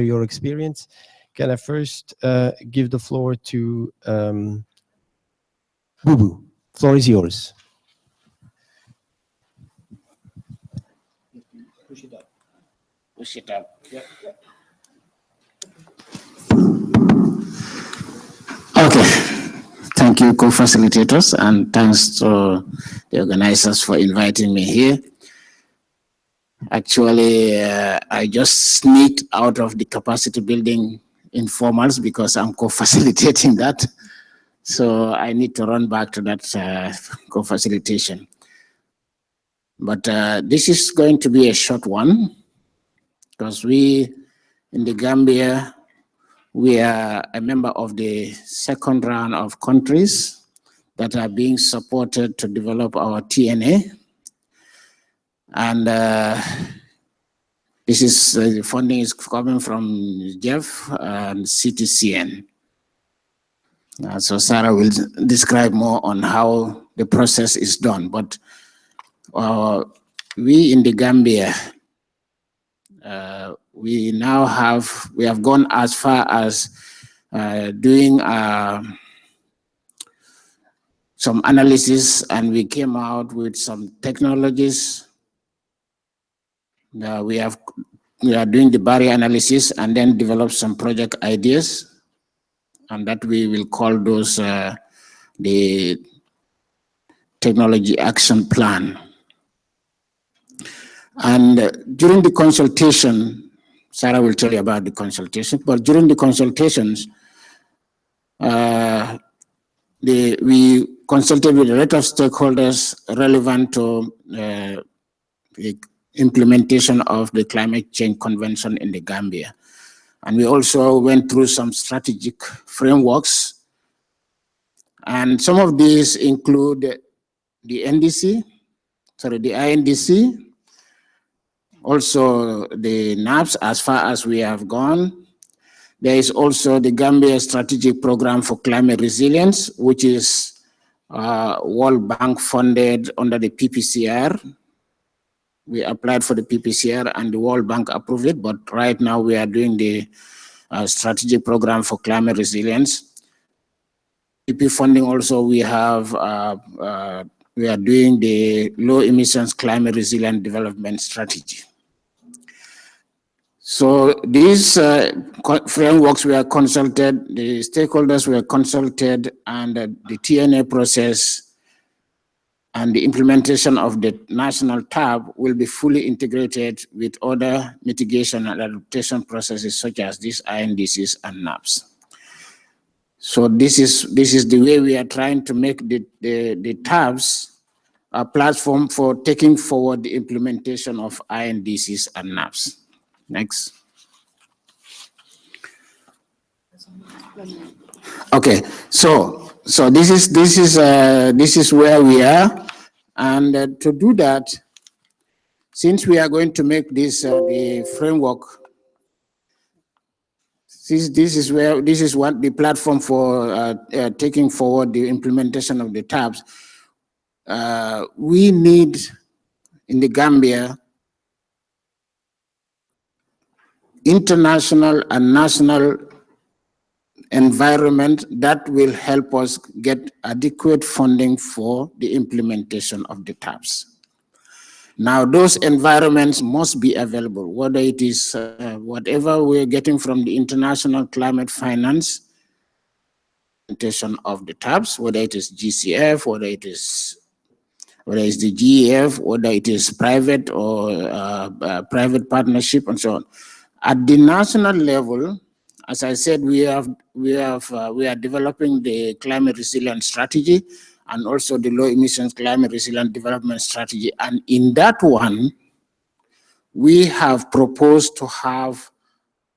your experience. Can I first give the floor to Bubu? Floor is yours. Push it up. Push it up. Yeah. Okay. Thank you, co-facilitators, and thanks to the organizers for inviting me here. Actually, I just sneaked out of the capacity building informals because I'm co-facilitating that. So I need to run back to that co-facilitation. But this is going to be a short one because we in the Gambia, we are a member of the second round of countries that are being supported to develop our TNA. And this is, the funding is coming from Jeff and CTCN. So Sarah will describe more on how the process is done. But we in the Gambia, we have gone as far as doing some analysis, and we came out with some technologies. We are doing the barrier analysis and then develop some project ideas, and that we will call those the technology action plan. And during the consultation, Sarah will tell you about the consultation, but during the consultations, we consulted with a lot of stakeholders relevant to the implementation of the Climate Change Convention in the Gambia. And we also went through some strategic frameworks. And some of these include the NDC, sorry, the INDC, also the NAPS as far as we have gone. There is also the Gambia Strategic Program for Climate Resilience, which is World Bank funded under the PPCR. We applied for the PPCR and the World Bank approved it, but right now we are doing the Strategic Program for Climate Resilience. PP funding also, we are doing the Low Emissions Climate Resilient Development Strategy. So these frameworks were consulted, the stakeholders were consulted, and the TNA process and the implementation of the national tab will be fully integrated with other mitigation and adaptation processes such as these INDCs and NAPS. So this is the way we are trying to make the tabs a platform for taking forward the implementation of INDCs and NAPS. Next. Okay, so this is where we are, and to do that, since we are going to make this the framework, this is what the platform for taking forward the implementation of the tabs. We need in the Gambia international and national environment that will help us get adequate funding for the implementation of the tabs. Now, those environments must be available, whether it is whatever we're getting from the international climate finance implementation of the tabs, whether it is GCF, whether it is the GEF, whether it is private or private partnership, and so on. At the national level, as I said, we are developing the climate resilient strategy and also the low emissions climate resilient development strategy. And in that one, we have proposed to have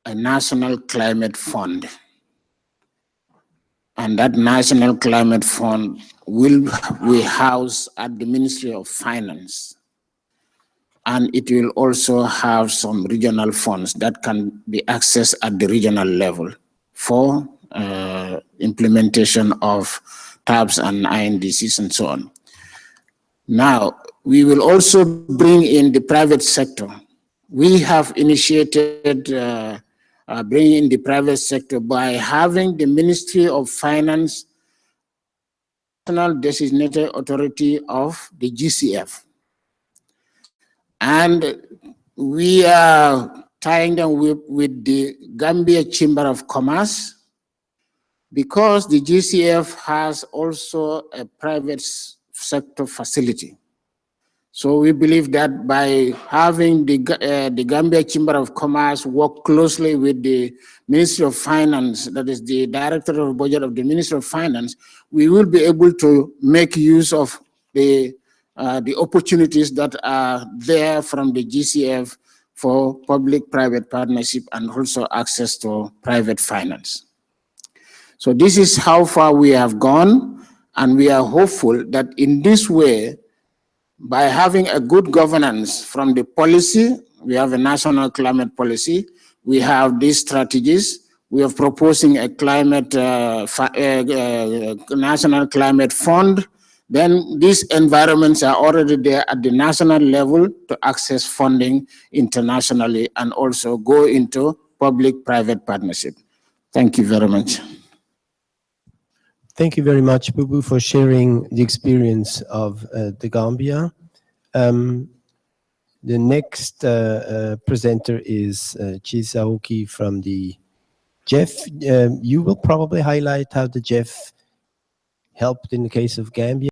a national climate fund. And that national climate fund will house at the Ministry of Finance. And it will also have some regional funds that can be accessed at the regional level for implementation of tabs and INDCs and so on. Now, we will also bring in the private sector. We have initiated bring in the private sector by having the Ministry of Finance, national designated authority of the GCF. And we are tying them with the Gambia Chamber of Commerce, because the GCF has also a private sector facility. So we believe that by having the Gambia Chamber of Commerce work closely with the Ministry of Finance, that is the Director of Budget of the Ministry of Finance, we will be able to make use of the opportunities that are there from the GCF for public-private partnership and also access to private finance. So this is how far we have gone, and we are hopeful that in this way, by having a good governance from the policy, we have a national climate policy, we have these strategies, we are proposing a climate, national climate fund, then these environments are already there at the national level to access funding internationally and also go into public-private partnership. Thank you very much. Thank you very much, Bubu, for sharing the experience of the Gambia. The next presenter is Chisaoki from the Jeff. You will probably highlight how the Jeff helped in the case of Gambia.